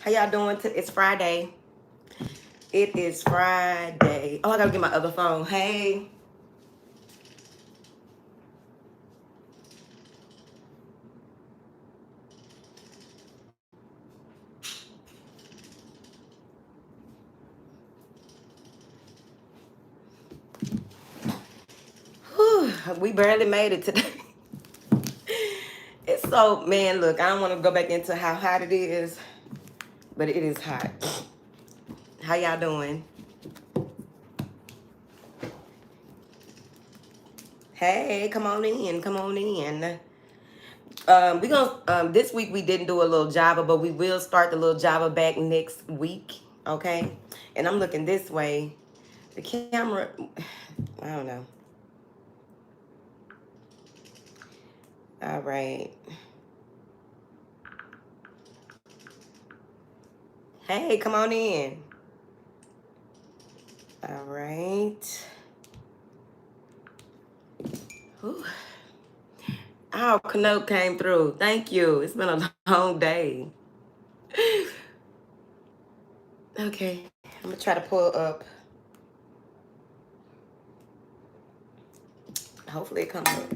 How y'all doing? It's Friday. It is Friday. Oh, I gotta get my other phone. Hey. Whew, we barely made it today. It's so, man, look, I don't want to go back into how hot it is, but it is hot. How y'all doing? Hey, come on in. Come on in. We gonna this week we didn't do a little Java, but we will start the little Java back next week. Okay. And I'm looking this way. The camera, I don't know. All right. Hey, come on in. All right. Ooh. Oh, Canoe came through. Thank you. It's been a long day. Okay. I'm going to try to pull up. Hopefully it comes up.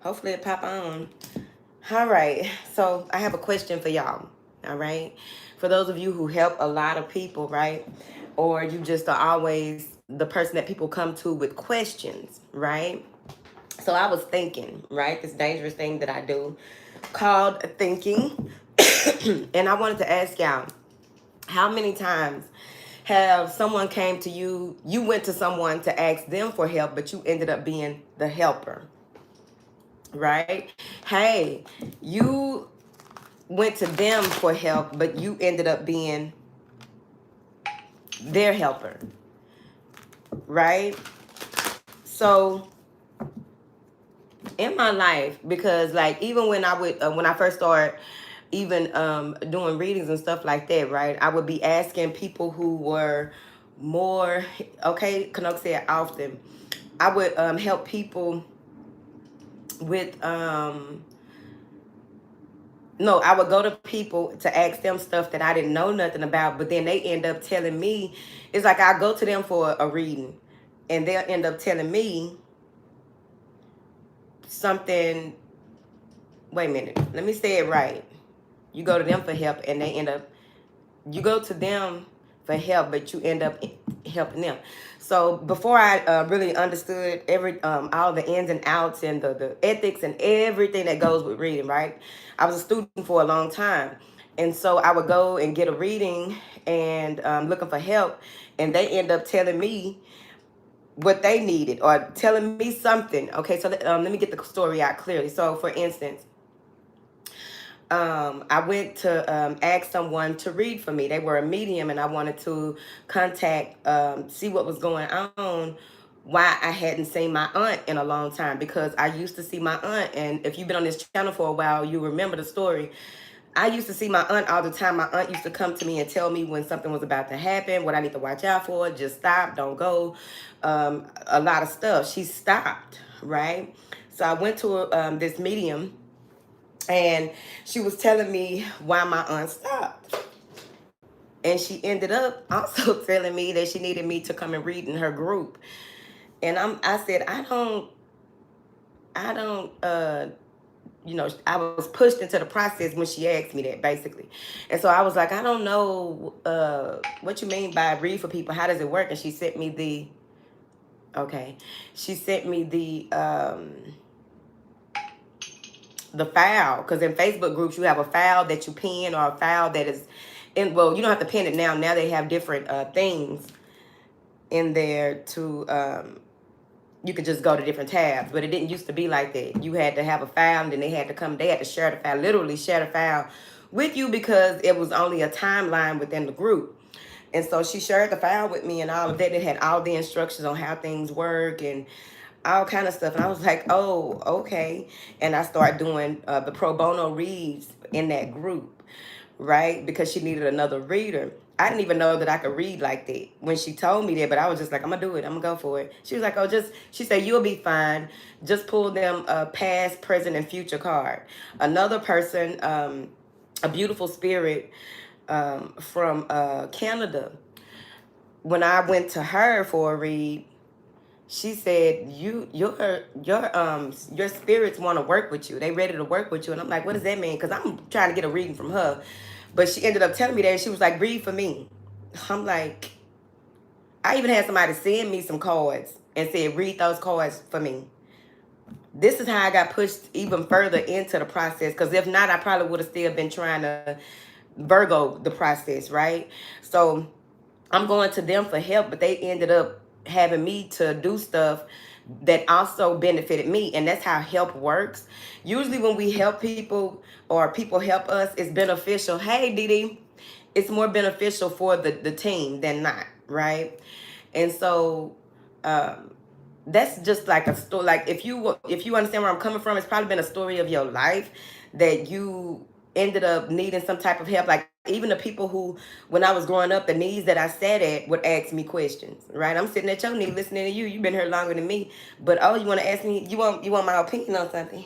Hopefully it pop on. All right. So I have a question for y'all. All right. For those of you who help a lot of people, right? Or you just are always the person that people come to with questions, right? So I was thinking, right? This dangerous thing that I do called thinking. And I wanted to ask y'all, how many times have someone came to you, you went to someone to ask them for help, but you ended up being the helper, right? Hey, you went to them for help, but you ended up being their helper, right? So in my life, because like even when I would when I first started even doing readings and stuff like that, right, I would be asking people who were more, okay, Canuck said often, I would help people with no, I would go to people to ask them stuff that I didn't know nothing about, but then they end up telling me, it's like I go to them for a reading and they'll end up telling me something. Wait a minute, let me say it right. You go to them for help and they end up, you go to them for help, but you end up helping them. So before I really understood all the ins and outs and the ethics and everything that goes with reading, right? I was a student for a long time. And so I would go and get a reading and looking for help. And they end up telling me what they needed or telling me something. Okay, so let me get the story out clearly. So for instance, I went to ask someone to read for me. They were a medium, and I wanted to contact, see what was going on, why I hadn't seen my aunt in a long time, because I used to see my aunt. And if you've been on this channel for a while, you remember the story. I used to see my aunt all the time. My aunt used to come to me and tell me when something was about to happen, what I need to watch out for, just stop, don't go, a lot of stuff. She stopped, right? So I went to this medium and she was telling me why my aunt stopped. And she ended up also telling me that she needed me to come and read in her group. And I said, I don't, I was pushed into the process when she asked me that, basically. And so I was like, I don't know what you mean by read for people. How does it work? And she sent me she sent me the file, because in Facebook groups you have a file that you pin or a file that is in, well, you don't have to pin it now they have different things in there to you could just go to different tabs, but it didn't used to be like that. You had to have a file and then they had to share the file, literally share the file with you, because it was only a timeline within the group. And so she shared the file with me and all of that. It had all the instructions on how things work and all kind of stuff. And I was like, oh, okay. And I started doing the pro bono reads in that group, right? Because she needed another reader. I didn't even know that I could read like that when she told me that, but I was just like, I'm gonna do it. I'm gonna go for it. She was like, she said, you'll be fine. Just pull them a past, present, and future card. Another person, a beautiful spirit, from Canada. When I went to her for a read, she said, your spirits want to work with you. They ready to work with you. And I'm like, what does that mean? Because I'm trying to get a reading from her. But she ended up telling me that, and she was like, read for me. I'm like, I even had somebody send me some cards and said, read those cards for me. This is how I got pushed even further into the process. Because if not, I probably would have still been trying to Virgo the process, right? So I'm going to them for help, but they ended up having me to do stuff that also benefited me. And that's how help works. Usually when we help people or people help us, it's beneficial. Hey, Didi, it's more beneficial for the team than not, right? And so that's just like a story. Like if you understand where I'm coming from, it's probably been a story of your life that you ended up needing some type of help. Like even the people who, when I was growing up, the knees that I sat at would ask me questions, right? I'm sitting at your knee listening to you. You've been here longer than me, but oh, you want to ask me? You want my opinion on something?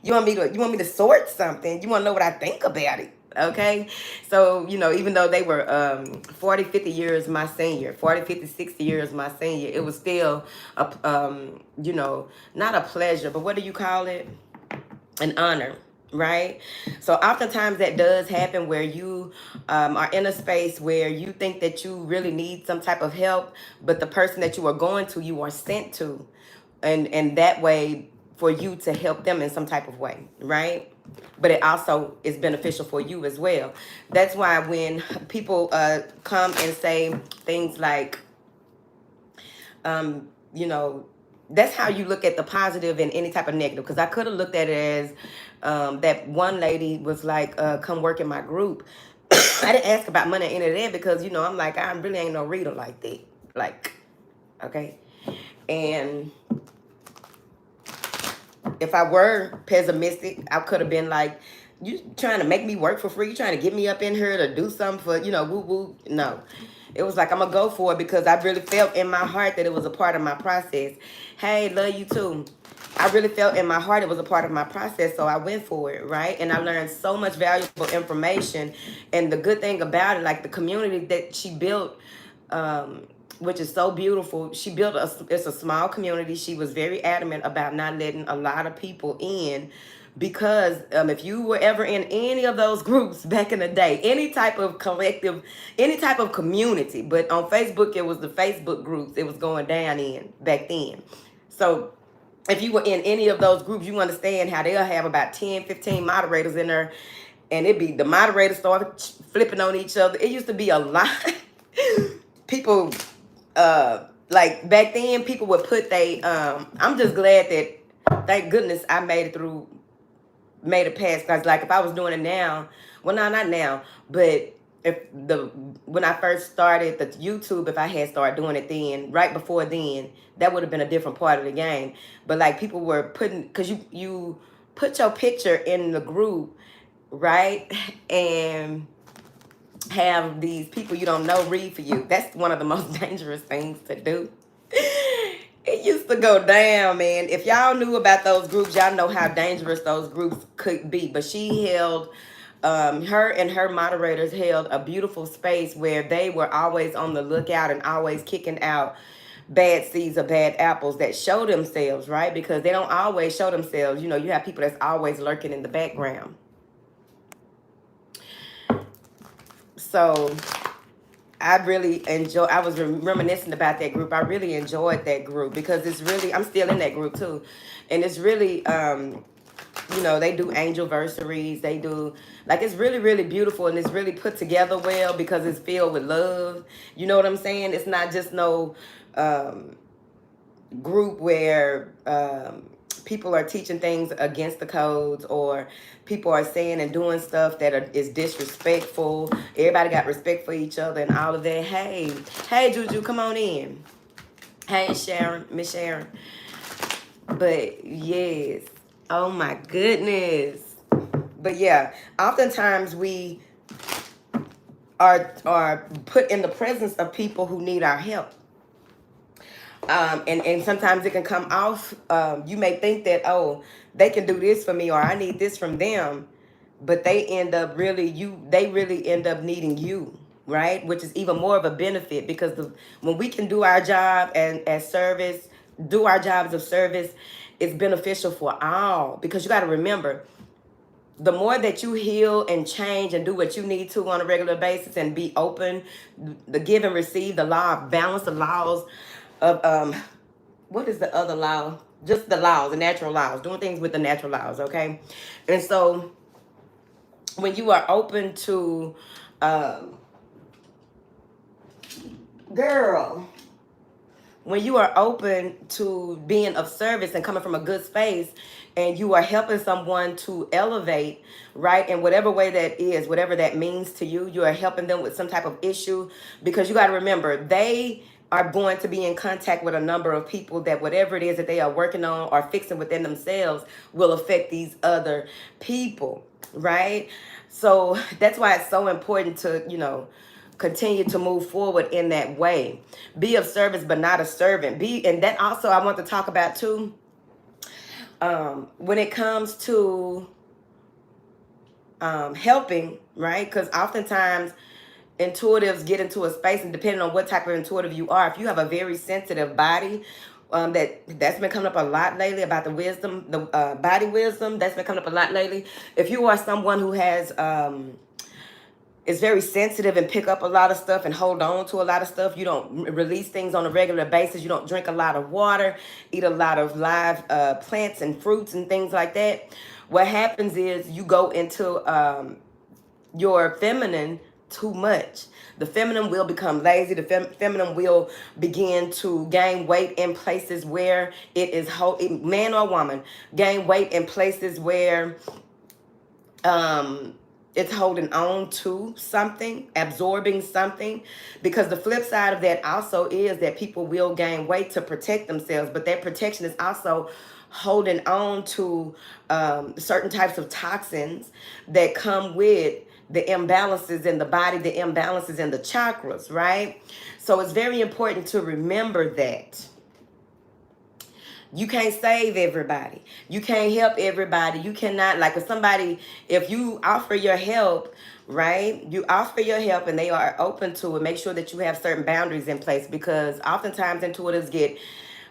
You want me to sort something? You want to know what I think about it? Okay. So, even though they were 40, 50 years my senior, 40, 50, 60 years my senior, it was still, not a pleasure, but what do you call it? An honor, right? So oftentimes that does happen where you are in a space where you think that you really need some type of help, but the person that you are going to, you are sent to. And that way for you to help them in some type of way, right? But it also is beneficial for you as well. That's why when people come and say things like, you know, that's how you look at the positive and any type of negative. Because I could have looked at it as that one lady was like, come work in my group. I didn't ask about money or any of that because, I'm like, I really ain't no reader like that. Like, okay. And if I were pessimistic, I could have been like, you trying to make me work for free? You trying to get me up in here to do something for, woo woo? No. It was like, I'm going to go for it because I really felt in my heart that it was a part of my process. Hey, love you too. I really felt in my heart it was a part of my process, so I went for it, right? And I learned so much valuable information. And the good thing about it, like the community that she built, which is so beautiful. She built it's a small community. She was very adamant about not letting a lot of people in because if you were ever in any of those groups back in the day, any type of collective, any type of community, but on Facebook, it was the Facebook groups it was going down in back then. So if you were in any of those groups, you understand how they'll have about 10, 15 moderators in there, and it'd be the moderators start flipping on each other. It used to be a lot. People like back then people would put I'm just glad that thank goodness I made it past, because like if I was doing it now, well, no, not now, but when I first started the YouTube, if I had started doing it then, right before then, that would have been a different part of the game. But like people were putting, because you put your picture in the group, right? And have these people you don't know read for you. That's one of the most dangerous things to do. It used to go down, man. If y'all knew about those groups, y'all know how dangerous those groups could be. But she held, her and her moderators held a beautiful space where they were always on the lookout and always kicking out bad seeds or bad apples that show themselves, right? Because they don't always show themselves. You have people that's always lurking in the background. So I was reminiscing about that group. I really enjoyed that group because I'm still in that group too. And it's really, they do angel versaries. They do, like, it's really, really beautiful and it's really put together well because it's filled with love. You know what I'm saying? It's not just no group where people are teaching things against the codes, or people are saying and doing stuff that is disrespectful. Everybody got respect for each other and all of that. Hey, Juju, come on in. Hey, Sharon, Miss Sharon. But yes, oh my goodness. But yeah, oftentimes we are put in the presence of people who need our help. And sometimes it can come off. You may think that, oh, they can do this for me, or I need this from them. but they end up they really end up needing you, right? Which is even more of a benefit, because when we can do our job and as service, do our jobs of service, it's beneficial for all. Because you got to remember, the more that you heal and change and do what you need to on a regular basis and be open, the give and receive, the law of balance, the laws of what is the other law? Just the laws, the natural laws, doing things with the natural laws, okay? And so when you are open to girl, when you are open to being of service and coming from a good space, and you are helping someone to elevate, right, in whatever way that is, whatever that means to you, you are helping them with some type of issue. Because you got to remember, they are going to be in contact with a number of people that whatever it is that they are working on or fixing within themselves will affect these other people, right? So that's why it's so important to, continue to move forward in that way. Be of service, but not a servant. And that also I want to talk about too. When it comes to helping, right? Because oftentimes intuitives get into a space, and depending on what type of intuitive you are, if you have a very sensitive body, that's been coming up a lot lately about the wisdom, the body wisdom, that's been coming up a lot lately. If you are someone who has is very sensitive and pick up a lot of stuff and hold on to a lot of stuff, you don't release things on a regular basis, you don't drink a lot of water, eat a lot of live plants and fruits and things like that, what happens is you go into your feminine too much. The feminine will become lazy. The feminine will begin to gain weight in places where it is man or woman, gain weight in places where it's holding on to something, absorbing something. Because the flip side of that also is that people will gain weight to protect themselves, but that protection is also holding on to certain types of toxins that come with the imbalances in the body, the imbalances in the chakras, right? So it's very important to remember that. You can't save everybody. You can't help everybody. You cannot, like if you offer your help, right? You offer your help and they are open to it. Make sure that you have certain boundaries in place, because oftentimes intuitives get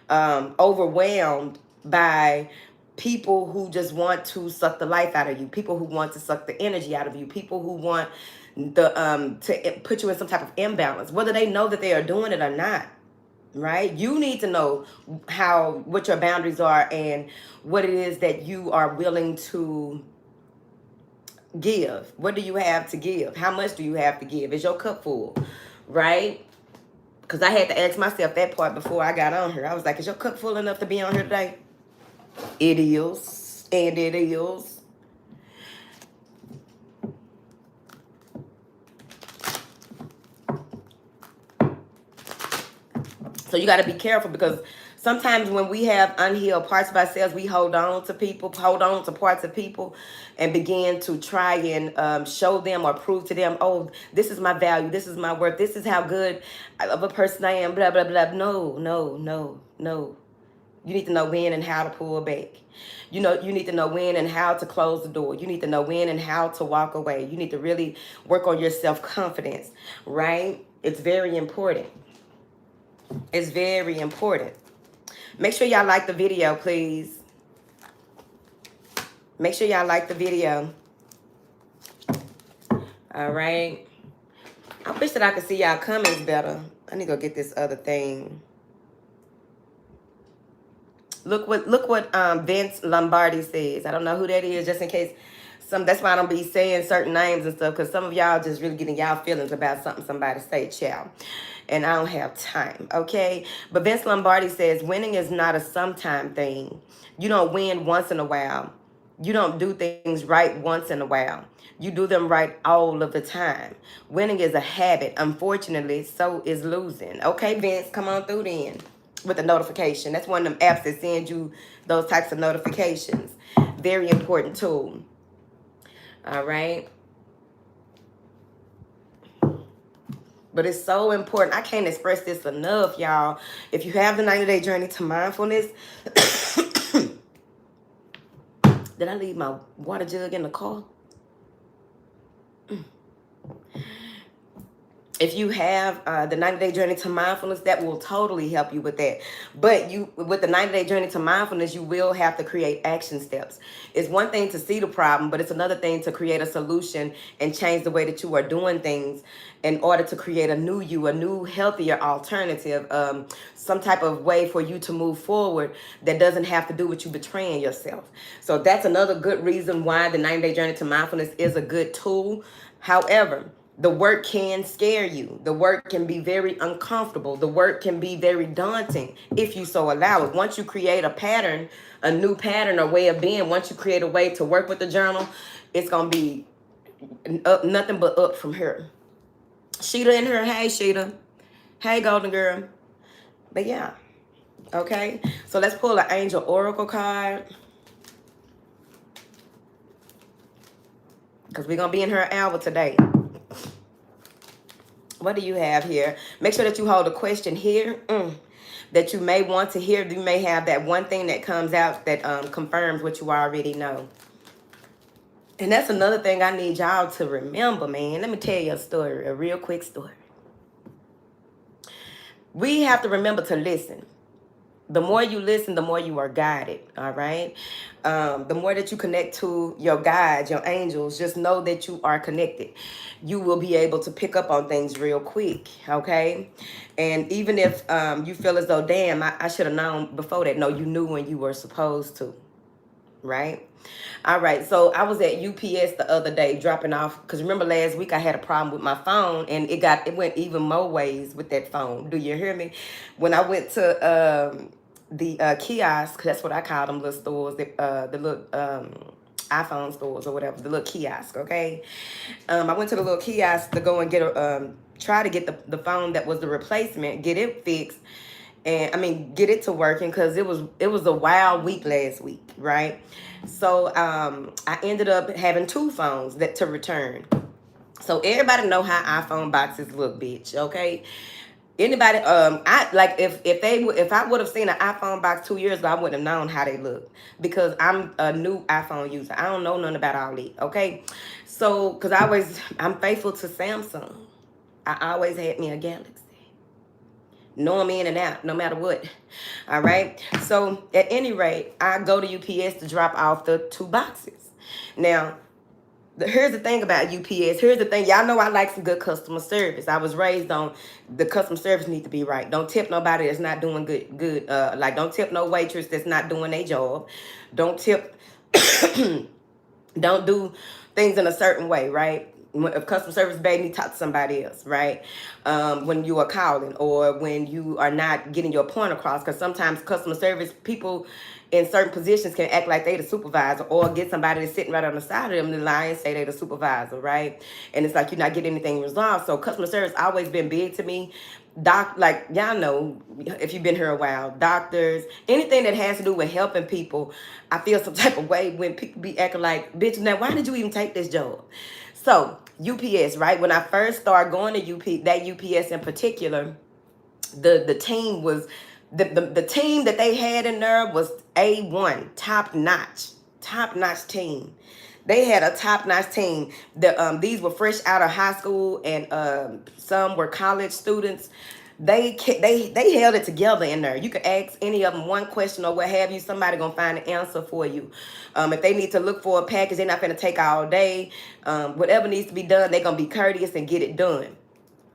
overwhelmed by people who just want to suck the life out of you, people who want to suck the energy out of you, people who want to put you in some type of imbalance, whether they know that they are doing it or not. Right? You need to know what your boundaries are and what it is that you are willing to give. What do you have to give? How much do you have to give? Is your cup full? Right? Because I had to ask myself that part before I got on here. I was like, is your cup full enough to be on here today? It is. And it is. So you got to be careful, because sometimes when we have unhealed parts of ourselves, we hold on to parts of people and begin to try and show them or prove to them, oh, this is my value, this is my worth, this is how good of a person I am, blah, blah, blah. No, no, no, no. You need to know when and how to pull back. You need to know when and how to close the door. You need to know when and how to walk away. You need to really work on your self-confidence, right? It's very important. It's very important. Make sure y'all like the video, please. Make sure y'all like the video. All right. I wish that I could see y'all comments better. I need to go get this other thing. Look what Vince Lombardi says. I don't know who that is, just in case. That's why I don't be saying certain names and stuff, because some of y'all just really getting y'all feelings about something somebody say, child. And I don't have time, okay? But Vince Lombardi says, winning is not a sometime thing. You don't win once in a while. You don't do things right once in a while. You do them right all of the time. Winning is a habit. Unfortunately, so is losing. Okay, Vince, come on through then with the notification. That's one of them apps that sends you those types of notifications. Very important tool. All right. But it's so important. I can't express this enough, y'all. If you have the 90-day journey to mindfulness, did I leave my water jug in the car? if you have the 90-day journey to mindfulness, that will totally help you with that. But with the 90-day journey to mindfulness, you will have to create action steps. It's one thing to see the problem, but it's another thing to create a solution and change the way that you are doing things in order to create a new, healthier alternative, some type of way for you to move forward that doesn't have to do with you betraying yourself. So that's another good reason why the 90-day journey to mindfulness is a good tool. However, the work can scare you. The work can be very uncomfortable. The work can be very daunting if you so allow it. Once you create a pattern, a new pattern or way of being, once you create a way to work with the journal, it's going to be up, nothing but up from here. Sheeta in here. Hey, Sheeta. Hey, golden girl. But yeah. Okay. So let's pull an angel oracle card, because we're going to be in her hour today. What do you have here? Make sure that you hold a question here that you may want to hear. You may have that one thing that comes out that confirms what you already know. And that's another thing I need y'all to remember, man. Let me tell you a story, a real quick story. We have to remember to listen. The more you listen, the more you are guided, all right? The more that you connect to your guides, your angels, just know that you are connected. You will be able to pick up on things real quick, okay? And even if you feel as though, damn, I should have known before that. No, you knew when you were supposed to, right? All right, so I was at UPS the other day dropping off, because remember last week I had a problem with my phone, and it went even more ways with that phone. Do you hear me? When I went to the kiosk, that's what I call them little stores, the little iPhone stores or whatever, the little kiosk, okay? I went to the little kiosk to go and get try to get the phone that was the replacement, get it fixed. And I mean, get it to working, because it was a wild week last week, right? So I ended up having 2 phones to return. So everybody know how iPhone boxes look, bitch. Okay. Anybody, I like if I would have seen an iPhone box 2 years ago, I wouldn't have known how they look, because I'm a new iPhone user. I don't know nothing about all that. Okay. So, because I'm faithful to Samsung. I always had me a Galaxy. Know them in and out, no matter what. All right. So at any rate, I go to UPS to drop off the 2 boxes. Now, here's the thing about UPS. Here's the thing. Y'all know I like some good customer service. I was raised on the customer service need to be right. Don't tip nobody that's not doing good. Like, don't tip no waitress that's not doing their job. Don't tip. Don't do things in a certain way, right? If customer service bad, you need to talk to somebody else, right? When you are calling, or when you are not getting your point across, because sometimes customer service people in certain positions can act like they the supervisor, or get somebody that's sitting right on the side of them to lie and say they the supervisor, right? And it's like you're not getting anything resolved. So customer service always been big to me. Like y'all know, if you've been here a while, doctors, anything that has to do with helping people, I feel some type of way when people be acting like, bitch, now why did you even take this job? So UPS, right? When I first started going to that UPS in particular, the team was the team that they had in there was A1, top notch team. They had a top-notch team. These were fresh out of high school, and some were college students. They held it together in there. You could ask any of them one question or what have you. Somebody gonna find an answer for you. If they need to look for a package, they're not gonna take all day. Whatever needs to be done, they're gonna be courteous and get it done.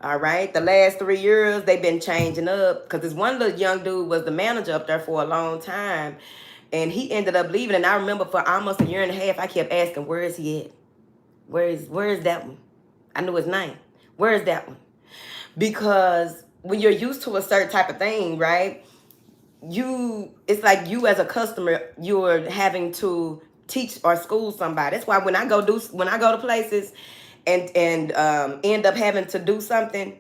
All right. The last 3 years, they've been changing up, because this one little young dude was the manager up there for a long time. And he ended up leaving. And I remember for almost a year and a half, I kept asking, where is he at? Where is that one? I knew his name. Where is that one? Because when you're used to a certain type of thing, right? It's like you as a customer, you're having to teach or school somebody. That's why when I go to places and end up having to do something,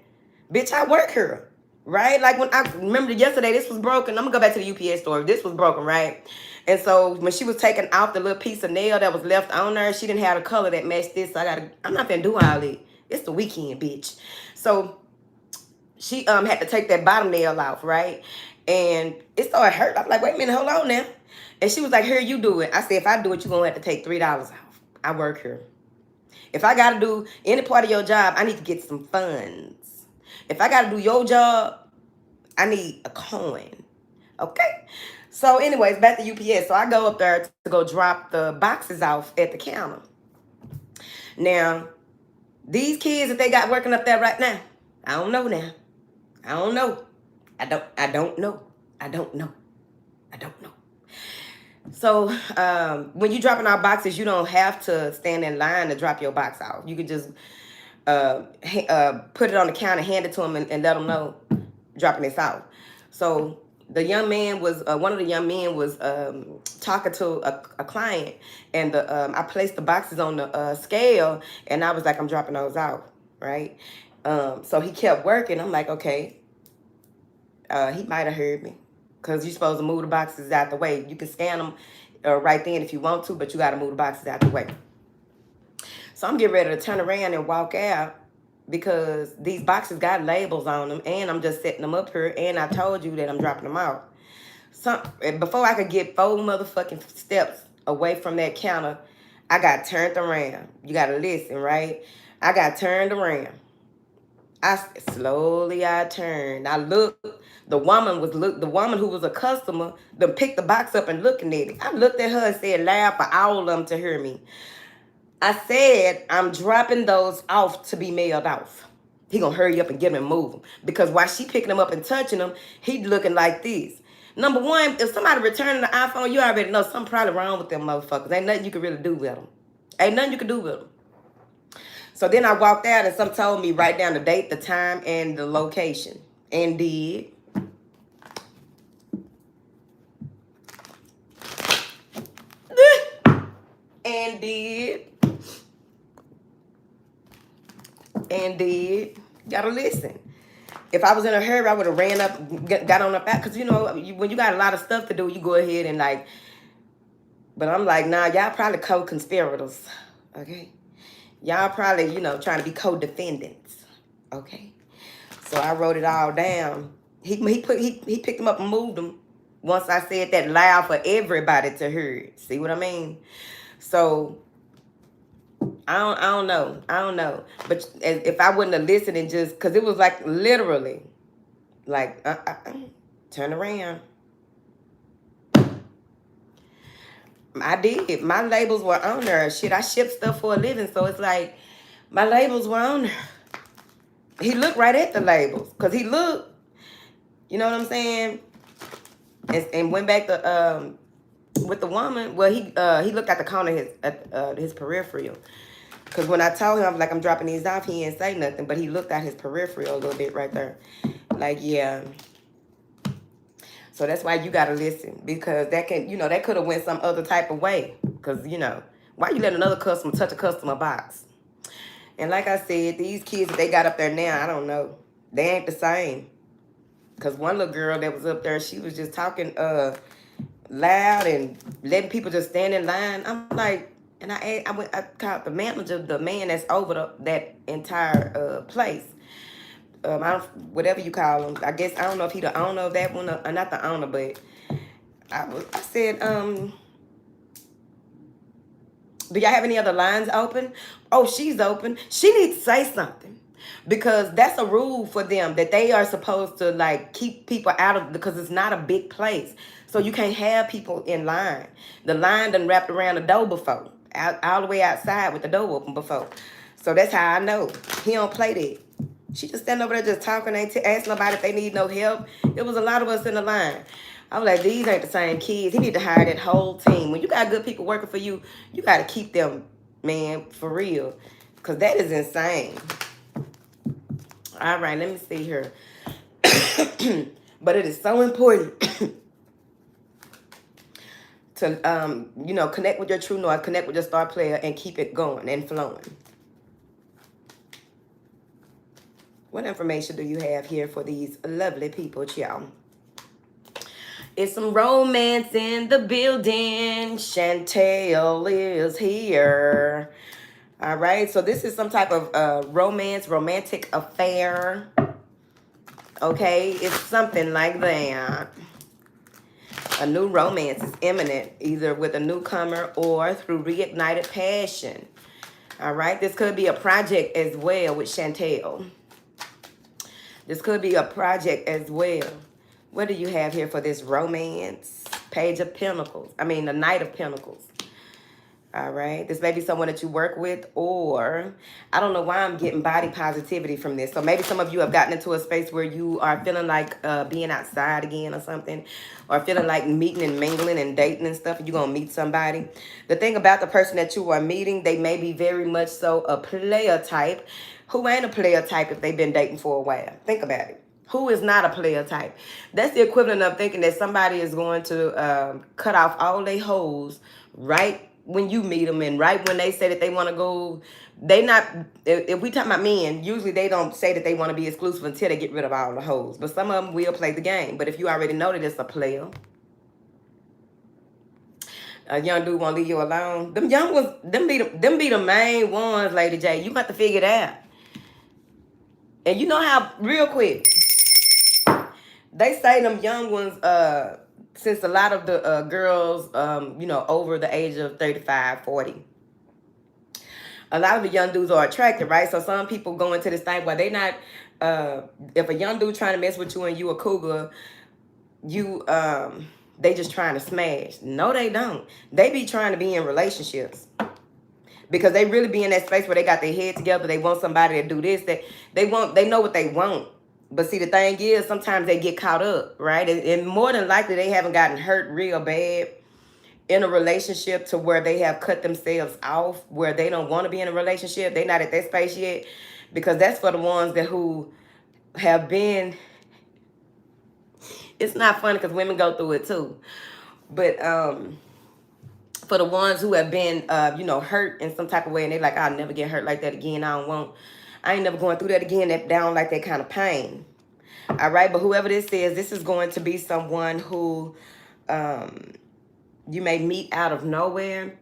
bitch, I work here. Right? Like when I remember yesterday, this was broken. I'm gonna go back to the UPS store. This was broken, right? And so when she was taking out the little piece of nail that was left on there, she didn't have a color that matched this. So I'm not gonna do all that. It's the weekend, bitch. So she had to take that bottom nail off, right? And it started hurt. I'm like, wait a minute, hold on now. And she was like, here, you do it. I said, if I do it, you're gonna have to take $3 off. I work here. If I gotta do any part of your job, I need to get some funds. If I got to do your job, I need a coin. Okay? So anyways, back to UPS. So I go up there to go drop the boxes off at the counter. Now, these kids that they got working up there right now, I don't know now. I don't know. I don't know. I don't know. I don't know. So when you dropping out boxes, you don't have to stand in line to drop your box off. You could just put it on the counter, hand it to them, and let them know dropping this out. So the young man was one of the young men was talking to a client, and I placed the boxes on the scale, and I was like, I'm dropping those out, right? So he kept working. I'm like, okay, he might have heard me, because you're supposed to move the boxes out the way. You can scan them right then if you want to, but you got to move the boxes out the way. So I'm getting ready to turn around and walk out, because these boxes got labels on them, and I'm just setting them up here, and I told you that I'm dropping them out. So before I could get 4 motherfucking steps away from that counter, I got turned around. You got to listen, right? I got turned around. I turned. I looked. The woman who was a customer, then picked the box up and looking at it. I looked at her and said loud for all of them to hear me. I said, I'm dropping those off to be mailed off. He gonna hurry up and get them and move them. Because while she picking them up and touching them, he looking like this. Number one, if somebody returning the iPhone, you already know something probably wrong with them motherfuckers. Ain't nothing you can really do with them. Ain't nothing you can do with them. So then I walked out, and some told me write down the date, the time, and the location. And did. And did. And did. Gotta listen. If I was in a hurry, I would have ran up, got on the back. Because, you know, when you got a lot of stuff to do, you go ahead and like. But I'm like, nah, y'all probably co-conspirators. Okay? Y'all probably, you know, trying to be co-defendants. Okay? So I wrote it all down. He picked them up and moved them. Once I said that loud for everybody to hear. See what I mean? So I don't know. But if I wouldn't have listened and just, because it was like literally, like, turn around. I did. My labels were on there. Shit, I ship stuff for a living, so it's like my labels were on there. He looked right at the labels, because he looked, you know what I'm saying? And went back to with the woman. Well, he looked at the corner of his peripheral. Because when I told him, I'm like, I'm dropping these off, he didn't say nothing, but he looked at his peripheral a little bit right there. Like, yeah. So that's why you got to listen, because that can, you know, that could have went some other type of way. Because, you know, why you let another customer touch a customer box? And like I said, these kids that they got up there now, I don't know. They ain't the same. Because one little girl that was up there, she was just talking loud and letting people just stand in line. I'm like, and I called the manager, the man that's over that entire place. Whatever you call him. I guess, I don't know if he the owner of that one, or not the owner, but I said, do y'all have any other lines open? Oh, she's open. She needs to say something, because that's a rule for them, that they are supposed to like keep people out of, because it's not a big place. So you can't have people in line. The line done wrapped around the door before, all the way outside with the door open before. So that's how I know. He don't play that. She just standing over there just talking, ain't asking nobody if they need no help. It was a lot of us in the line. I was like, these ain't the same kids. He need to hire that whole team. When you got good people working for you, you got to keep them, man, for real. Because that is insane. All right, let me see here. But it is so important to, you know, connect with your true north, connect with your star player, and keep it going and flowing. What information do you have here for these lovely people, y'all? It's some romance in the building. Chantel is here. All right, so this is some type of romantic affair. Okay, it's something like that. A new romance is imminent, either with a newcomer or through reignited passion. All right, this could be a project as well with Chantel. This could be a project as well. What do you have here for this romance? Page of Pentacles. I mean, the Knight of Pentacles. All right. This may be someone that you work with, or I don't know why I'm getting body positivity from this. So maybe some of you have gotten into a space where you are feeling like being outside again or something, or feeling like meeting and mingling and dating and stuff, and you're going to meet somebody. The thing about the person that you are meeting, they may be very much so a player type. Who ain't a player type if they've been dating for a while? Think about it. Who is not a player type? That's the equivalent of thinking that somebody is going to cut off all their hoes right when you meet them, and right when they say that they want to go. They not, if we talk about men, usually they don't say that they want to be exclusive until they get rid of all the hoes. But some of them will play the game. But if you already know that it's a player, a young dude won't leave you alone. Them young ones, them be the main ones, Lady J. You got to figure it out. And you know how, real quick, they say them young ones, since a lot of the girls, over the age of 35, 40, a lot of the young dudes are attracted, right? So some people go into this thing where they not, if a young dude trying to mess with you and you a cougar, they just trying to smash. No, they don't. They be trying to be in relationships. Because they really be in that space where they got their head together. They want somebody to do this. That they know what they want. But see, the thing is, sometimes they get caught up, right? And more than likely, they haven't gotten hurt real bad in a relationship to where they have cut themselves off, where they don't want to be in a relationship. They're not at that space yet. Because that's for the ones who have been... It's not funny because women go through it too. But for the ones who have been, hurt in some type of way, and they're like, I'll never get hurt like that again. I ain't never going through that again. That down like that kind of pain. All right. But whoever this is, this is going to be someone who you may meet out of nowhere.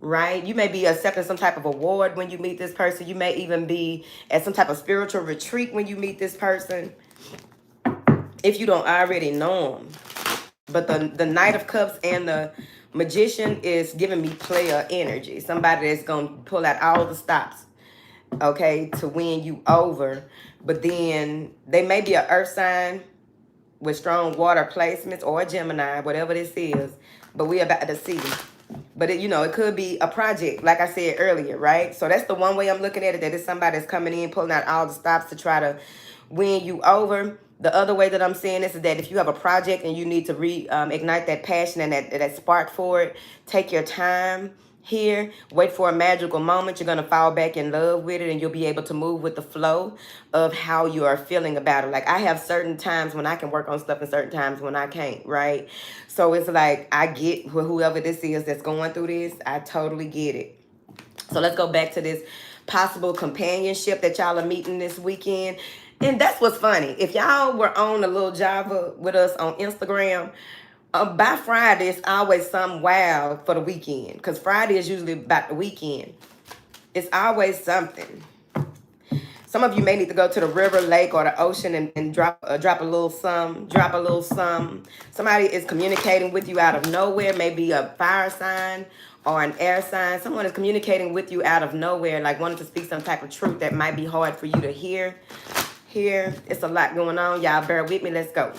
Right. You may be accepting some type of award when you meet this person. You may even be at some type of spiritual retreat when you meet this person, if you don't already know them. But the Knight of Cups and the Magician is giving me player energy. Somebody that's going to pull out all the stops, okay, to win you over. But then they may be an earth sign with strong water placements, or a Gemini, whatever this is. But we're about to see. But, it could be a project, like I said earlier, right? So that's the one way I'm looking at it, that it's somebody that's coming in, pulling out all the stops to try to win you over. The other way that I'm seeing this is that if you have a project and you need to ignite that passion and that spark for it, take your time here. Wait for a magical moment. You're going to fall back in love with it, and you'll be able to move with the flow of how you are feeling about it. Like, I have certain times when I can work on stuff and certain times when I can't, right? So it's like, I get whoever this is that's going through this. I totally get it. So let's go back to this possible companionship that y'all are meeting this weekend. And that's what's funny. If y'all were on a little Java with us on Instagram, by Friday, it's always some wow for the weekend. Because Friday is usually about the weekend. It's always something. Some of you may need to go to the river, lake, or the ocean and drop a little some. Drop a little some. Somebody is communicating with you out of nowhere. Maybe a fire sign or an air sign. Someone is communicating with you out of nowhere, like wanting to speak some type of truth that might be hard for you to hear. Here, it's a lot going on. Y'all bear with me. Let's go.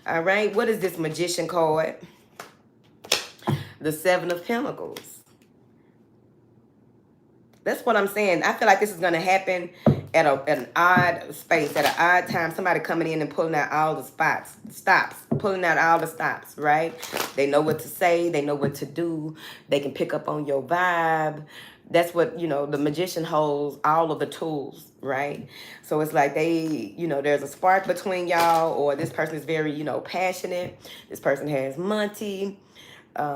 All right. What is this Magician card? The Seven of Pentacles. That's what I'm saying. I feel like this is going to happen at an odd space, at an odd time. Somebody coming in and pulling out all the stops, pulling out all the stops, right? They know what to say. They know what to do. They can pick up on your vibe. That's what, the Magician holds all of the tools, right? So it's like there's a spark between y'all, or this person is very, passionate. This person has money.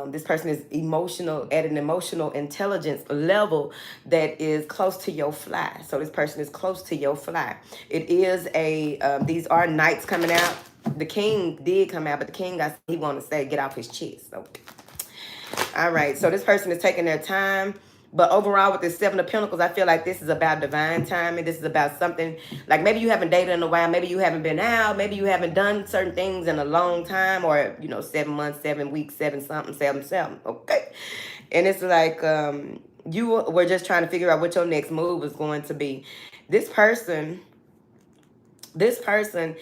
This person is emotional, at an emotional intelligence level that is close to your fly. So this person is close to your fly. It is these are knights coming out. The king did come out, but the king, he wanted to say, get off his chest. Okay. All right. So this person is taking their time. But overall, with this Seven of Pentacles, I feel like this is about divine timing. This is about something, like maybe you haven't dated in a while. Maybe you haven't been out. Maybe you haven't done certain things in a long time, or, 7 months, 7 weeks, 7 something, 7. Okay. And it's like you were just trying to figure out what your next move was going to be. This person This person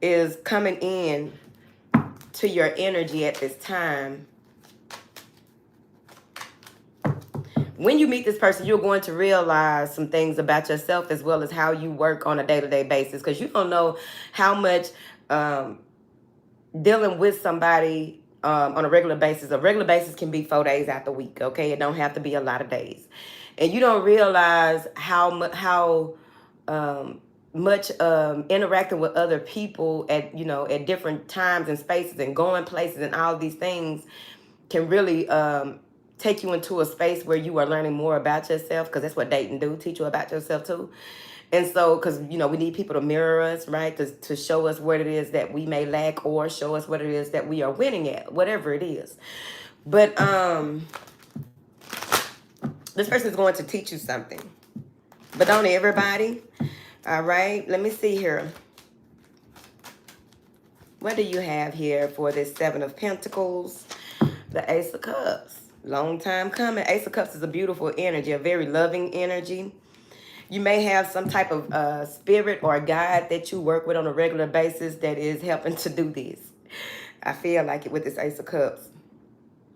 is coming in to your energy at this time. When you meet this person, you're going to realize some things about yourself as well as how you work on a day-to-day basis, because you don't know how much dealing with somebody on a regular basis. A regular basis can be 4 days out the week, okay? It don't have to be a lot of days. And you don't realize how much interacting with other people at, at different times and spaces and going places and all these things can really take you into a space where you are learning more about yourself, because that's what dating do, teach you about yourself too. And so, because, we need people to mirror us, right? To show us what it is that we may lack, or show us what it is that we are winning at, whatever it is. But this person is going to teach you something. But don't everybody? All right, let me see here. What do you have here for this Seven of Pentacles? The Ace of Cups. Long time coming. Ace of Cups is a beautiful energy, a very loving energy. You may have some type of spirit or guide that you work with on a regular basis that is helping to do this. I feel like it with this Ace of Cups.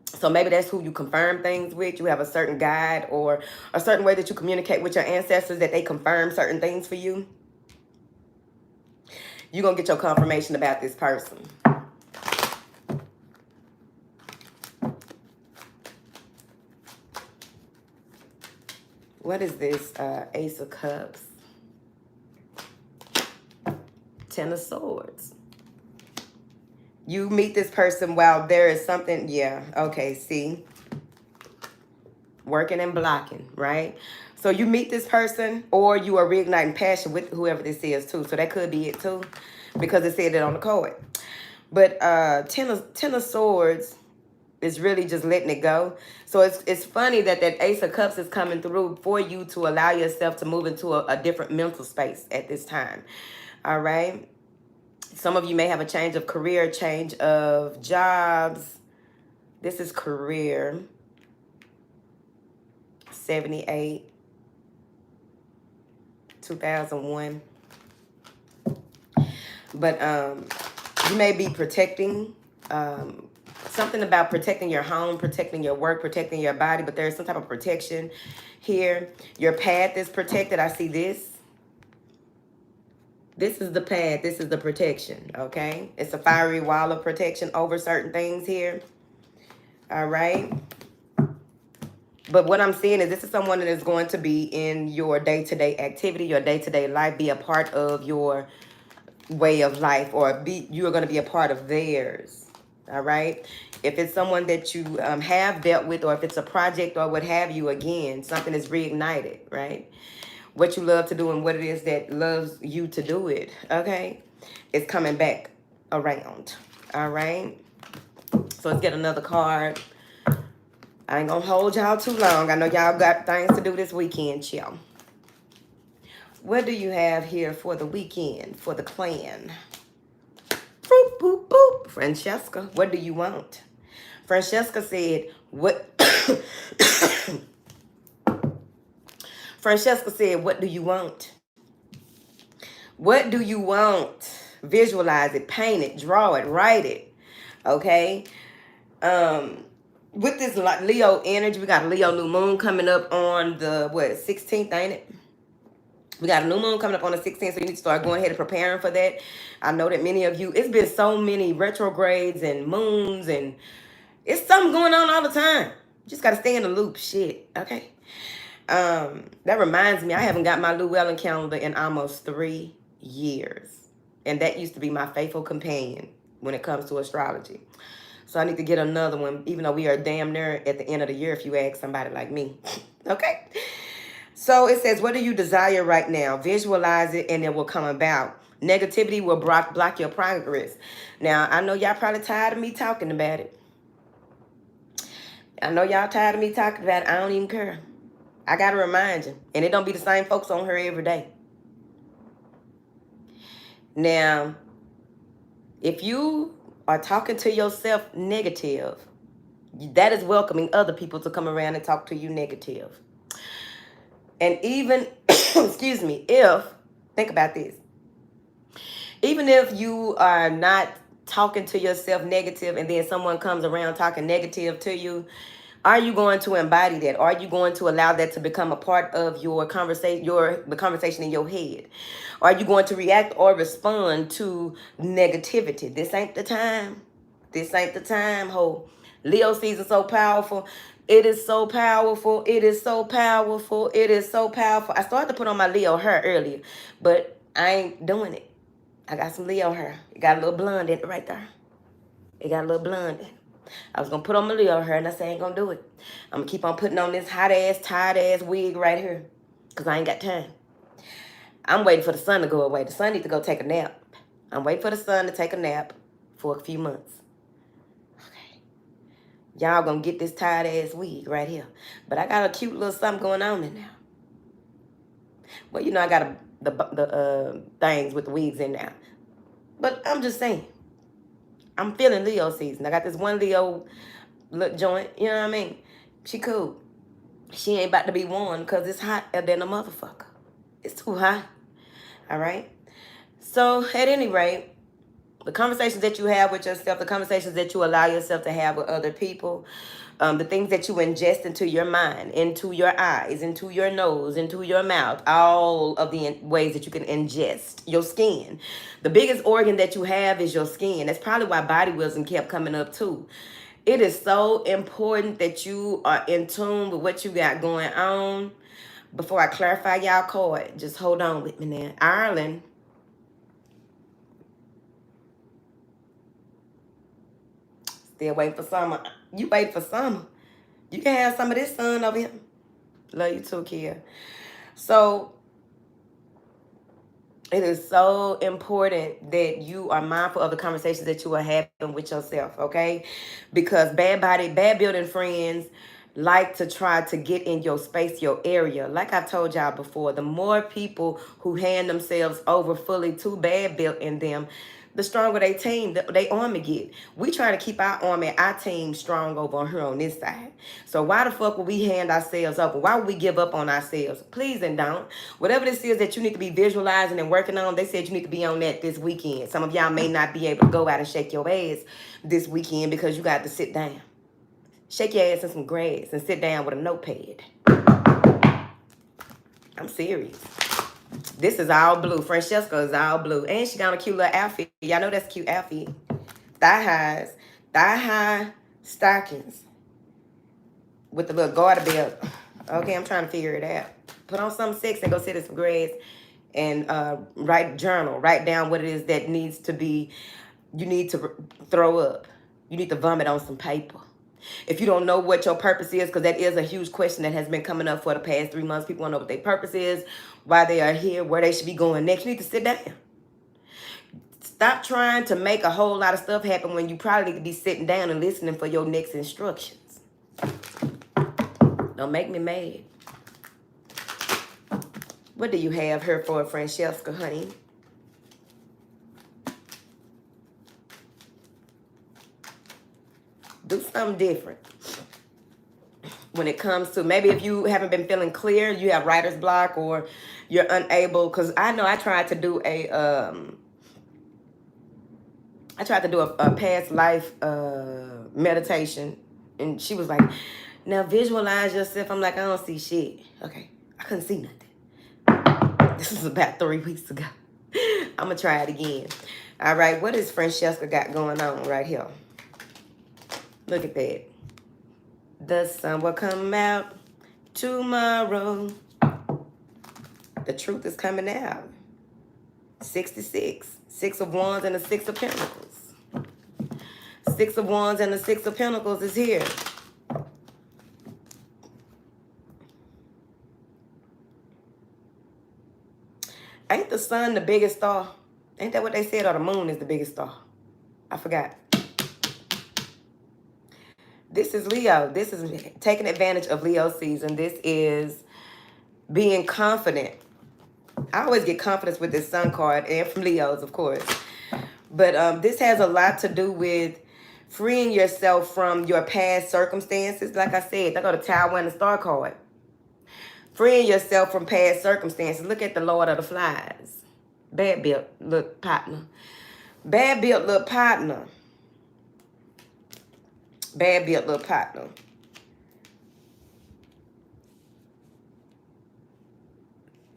So maybe that's who you confirm things with. You have a certain guide or a certain way that you communicate with your ancestors, that they confirm certain things for you. You're going to get your confirmation about this person. What is this Ace of Cups? Ten of Swords. You meet this person while there is something, yeah, okay, see? Working and blocking, right? So you meet this person, or you are reigniting passion with whoever this is too. So that could be it too, because it said it on the card. But Ten of Swords is really just letting it go. So it's funny that Ace of Cups is coming through for you to allow yourself to move into a different mental space at this time. All right. Some of you may have a change of career, change of jobs. This is career. 78. 2001. But you may be protecting something about protecting your home, protecting your work, protecting your body, but there's some type of protection here. Your path is protected. I see this. This is the path. This is the protection, okay? It's a fiery wall of protection over certain things here. All right? But what I'm seeing is this is someone that is going to be in your day-to-day activity, your day-to-day life, be a part of your way of life, or you are going to be a part of theirs. All right. If it's someone that you have dealt with, or if it's a project or what have you, again, something is reignited, right? What you love to do and what it is that loves you to do it, okay? It's coming back around, all right? So let's get another card. I ain't gonna hold y'all too long. I know y'all got things to do this weekend, chill. What do you have here for the weekend, for the clan? Boop, boop, boop. Francesca, what do you want? Francesca said, what? Francesca said, what do you want? What do you want? Visualize it, paint it, draw it, write it. Okay? With this Leo energy, we got a Leo new moon coming up on the, 16th, ain't it? We got a new moon coming up on the 16th, so you need to start going ahead and preparing for that. I know that many of you, it's been so many retrogrades and moons, and it's something going on all the time. You just got to stay in the loop, shit, okay? That reminds me, I haven't got my Llewellyn calendar in almost 3 years. And that used to be my faithful companion when it comes to astrology. So I need to get another one, even though we are damn near at the end of the year if you ask somebody like me, okay? So it says, what do you desire right now? Visualize it and it will come about. Negativity will block your progress. Now, I know y'all probably tired of me talking about it. I know y'all tired of me talking about it. I don't even care. I got to remind you. And it don't be the same folks on here every day. Now, if you are talking to yourself negative, that is welcoming other people to come around and talk to you negative. And even, excuse me, think about this. Even if you are not talking to yourself negative and then someone comes around talking negative to you, are you going to embody that? Are you going to allow that to become a part of your conversation, the conversation in your head? Are you going to react or respond to negativity? This ain't the time. This ain't the time, ho. Leo season so powerful. It is so powerful. It is so powerful. It is so powerful. I started to put on my Leo hair earlier, but I ain't doing it. I got some Leo hair. It got a little blonde in it right there. It got a little blonde in it. I was going to put on my Leo hair, and I said I ain't going to do it. I'm going to keep on putting on this hot-ass, tired-ass wig right here because I ain't got time. I'm waiting for the sun to go away. The sun needs to go take a nap. I'm waiting for the sun to take a nap for a few months. Okay. Y'all going to get this tired-ass wig right here. But I got a cute little something going on in there. Well, you know I got the things with the wigs in there. But I'm just saying. I'm feeling Leo season. I got this one Leo look joint. You know what I mean? She cool. She ain't about to be warm because it's hotter than a motherfucker. It's too hot. All right? So, at any rate, the conversations that you have with yourself, the conversations that you allow yourself to have with other people, the things that you ingest into your mind, into your eyes, into your nose, into your mouth, all of the ways that you can ingest your skin. The biggest organ that you have is your skin. That's probably why body wisdom kept coming up too. It is so important that you are in tune with what you got going on. Before I clarify y'all card, just hold on with me now. Ireland. Still waiting for summer. You wait for summer. You can have some of this sun over here. Love you too, Kia. So it is so important that you are mindful of the conversations that you are having with yourself, okay? Because bad building friends like to try to get in your space, your area. Like I've told y'all before, the more people who hand themselves over fully to bad built in them, the stronger they team, they army get. We try to keep our army, our team strong over here on this side. So why the fuck would we hand ourselves over? Why would we give up on ourselves? Please and don't. Whatever this is that you need to be visualizing and working on, they said you need to be on that this weekend. Some of y'all may not be able to go out and shake your ass this weekend because you got to sit down. Shake your ass in some grass and sit down with a notepad. I'm serious. This is all blue. Francesca is all blue. And she got a cute little outfit. Y'all know that's a cute outfit. Thigh high stockings with the little garter belt. Okay, I'm trying to figure it out. Put on something sexy and go sit in some grass and write down what it is that needs to be, you need to throw up. You need to vomit on some paper. If you don't know what your purpose is, because that is a huge question that has been coming up for the past 3 months. People want to know what their purpose is, why they are here, where they should be going next. You need to sit down. Stop trying to make a whole lot of stuff happen when you probably need to be sitting down and listening for your next instructions. Don't make me mad. What do you have here for Francesca, honey? Do something different. When it comes to, maybe if you haven't been feeling clear, you have writer's block or you're unable, because I know I tried to do a past life meditation, and she was like, now visualize yourself. I'm like, I don't see shit. Okay, I couldn't see nothing. This was about 3 weeks ago. I'm gonna try it again. All right, what is Francesca got going on right here? Look at that. The sun will come out tomorrow. The truth is coming out. 66. 6 of Wands and the 6 of Pentacles. 6 of Wands and the 6 of Pentacles is here. Ain't the sun the biggest star? Ain't that what they said? Or the moon is the biggest star? I forgot. This is Leo. This is taking advantage of Leo season. This is being confident. I always get confidence with this sun card and from Leos, of course. But this has a lot to do with freeing yourself from your past circumstances. Like I said, I go to Tower and the Star card. Freeing yourself from past circumstances. Look at the Lord of the Flies. Bad built little partner. Bad built little partner. Bad built little partner.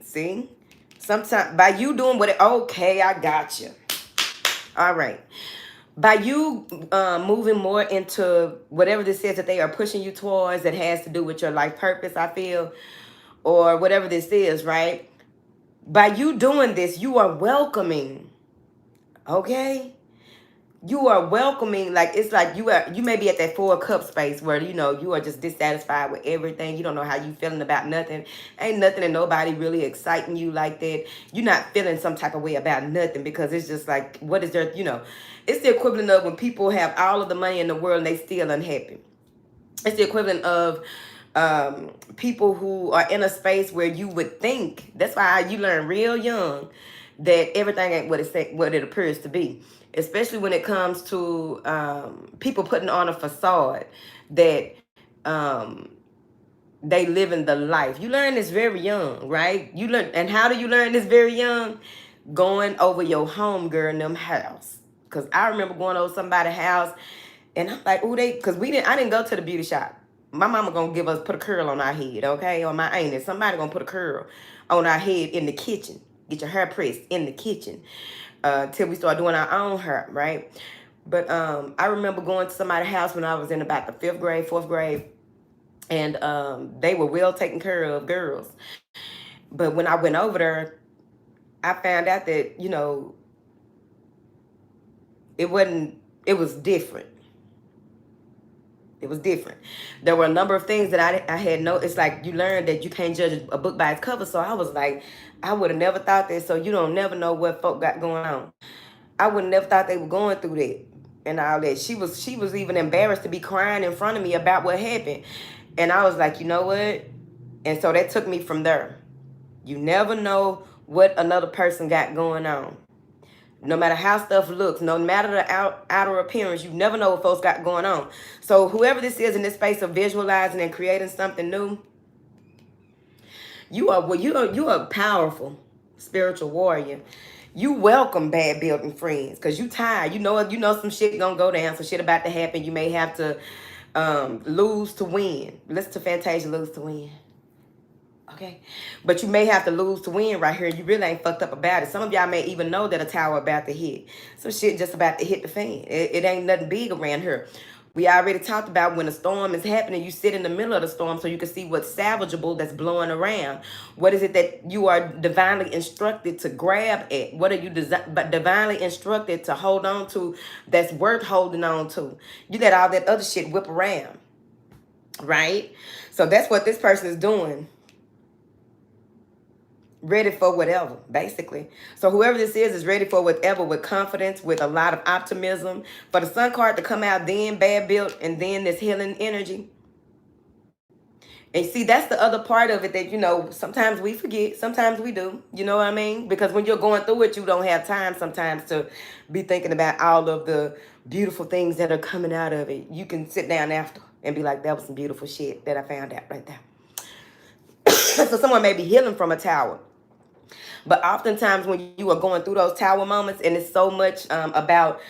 See? Sometimes by you doing what okay, I got you. All right. By you moving more into whatever this is that they are pushing you towards that has to do with your life purpose, I feel, or whatever this is, right? By you doing this, you are welcoming, okay? You are welcoming, like it's like you may be at that 4 cup space where you are just dissatisfied with everything. You don't know how you feeling about nothing. Ain't nothing and nobody really exciting you like that. You're not feeling some type of way about nothing because it's just like, what is there, it's the equivalent of when people have all of the money in the world and they still unhappy. It's the equivalent of people who are in a space where you would think, that's why you learn real young that everything ain't what it appears to be, especially when it comes to people putting on a facade that they live in the life. You learn this very young, right? You learn, and how do you learn this very young? Going over your home girl in them house. Cause I remember going over somebody's house, and I'm like, oh, I didn't go to the beauty shop. My mama gonna put a curl on our head, okay? Or my auntie, somebody gonna put a curl on our head in the kitchen. Get your hair pressed in the kitchen till we start doing our own hair, right? But I remember going to somebody's house when I was in about the 5th grade, 4th grade, and they were well taken care of girls. But when I went over there, I found out that, it was different. It was different. There were a number of things that I had it's like you learn that you can't judge a book by its cover. So I was like, I would have never thought that. So you don't never know what folk got going on. I would have never thought they were going through that and all that. She was even embarrassed to be crying in front of me about what happened. And I was like, you know what? And so that took me from there. You never know what another person got going on. No matter how stuff looks, no matter the outer appearance, you never know what folks got going on. So whoever this is in this space of visualizing and creating something new, you are a powerful spiritual warrior. You welcome bad building friends because you tired. You know some shit gonna go down, some shit about to happen. You may have to lose to win. Listen to Fantasia, lose to win. Okay, but you may have to lose to win right here. You really ain't fucked up about it. Some of y'all may even know that a tower about to hit. Some shit just about to hit the fan. It ain't nothing big around here. We already talked about when a storm is happening, you sit in the middle of the storm so you can see what's salvageable that's blowing around. What is it that you are divinely instructed to grab at? What are you divinely instructed to hold on to that's worth holding on to? You let all that other shit whip around, right? So that's what this person is doing. Ready for whatever, basically. So whoever this is ready for whatever with confidence, with a lot of optimism. For the sun card to come out, then bad built, and then this healing energy. And see, that's the other part of it that, sometimes we forget, sometimes we do. You know what I mean? Because when you're going through it, you don't have time sometimes to be thinking about all of the beautiful things that are coming out of it. You can sit down after and be like, that was some beautiful shit that I found out right there. So someone may be healing from a tower. But oftentimes when you are going through those tower moments, and it's so much about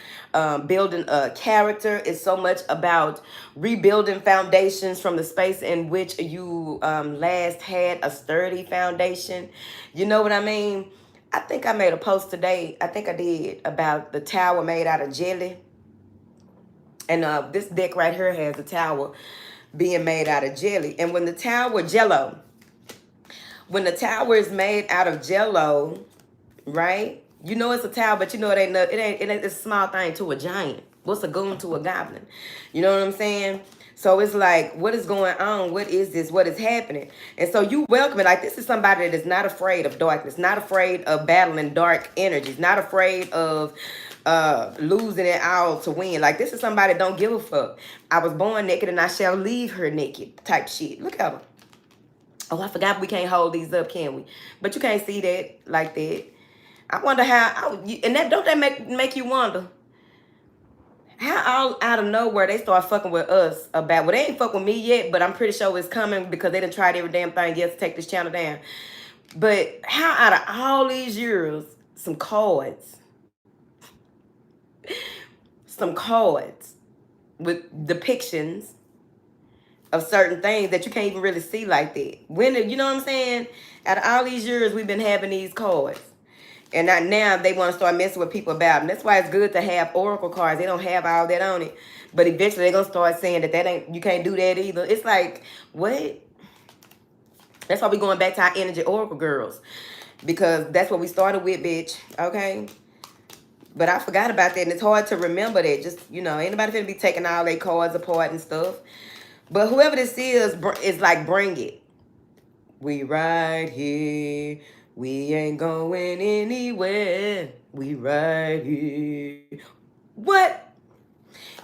building a character, it's so much about rebuilding foundations from the space in which you last had a sturdy foundation. You know what I mean? I think I made a post today, I think I did, about the tower made out of jelly. And this deck right here has a tower being made out of jelly. And when the tower is made out of jello, right? You know it's a tower, but it ain't a small thing to a giant. What's a goon to a goblin? You know what I'm saying? So it's like, what is going on? What is this? What is happening? And so you welcome it. Like, this is somebody that is not afraid of darkness, not afraid of battling dark energies, not afraid of losing it all to win. Like, this is somebody that don't give a fuck. I was born naked and I shall leave her naked type shit. Look at her. Oh, I forgot we can't hold these up, can we? But you can't see that like that. I wonder how, don't that make you wonder how all out of nowhere they start fucking with us about, well, they ain't fuck with me yet, but I'm pretty sure it's coming because they done tried every damn thing yet to take this channel down. But how out of all these years, some cards. Some cards with depictions of certain things that you can't even really see like that. When, you know what I'm saying? Out of all these years, we've been having these cards. And now they want to start messing with people about them. That's why it's good to have oracle cards. They don't have all that on it. But eventually they're going to start saying that ain't, you can't do that either. It's like, what? That's why we're going back to our energy oracle girls. Because that's what we started with, bitch. Okay? But I forgot about that. And it's hard to remember that. Just, ain't nobody finna be taking all their cards apart and stuff. But whoever this is like, bring it. We right here. We ain't going anywhere. We right here. What?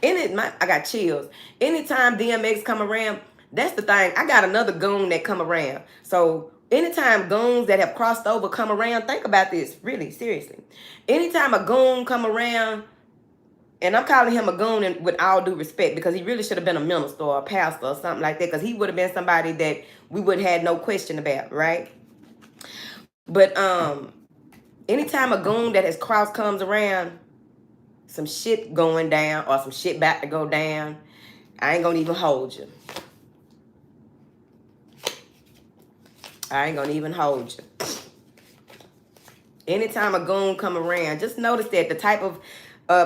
I got chills. Anytime DMX come around, that's the thing. I got another goon that come around. So anytime goons that have crossed over come around, think about this. Really, seriously. Anytime a goon come around, and I'm calling him a goon with all due respect because he really should have been a minister or a pastor or something like that, because he would have been somebody that we would have had no question about, right? But anytime a goon that has crossed comes around, some shit going down or some shit about to go down, I ain't gonna even hold you. I ain't gonna even hold you. Anytime a goon come around, just notice that the type of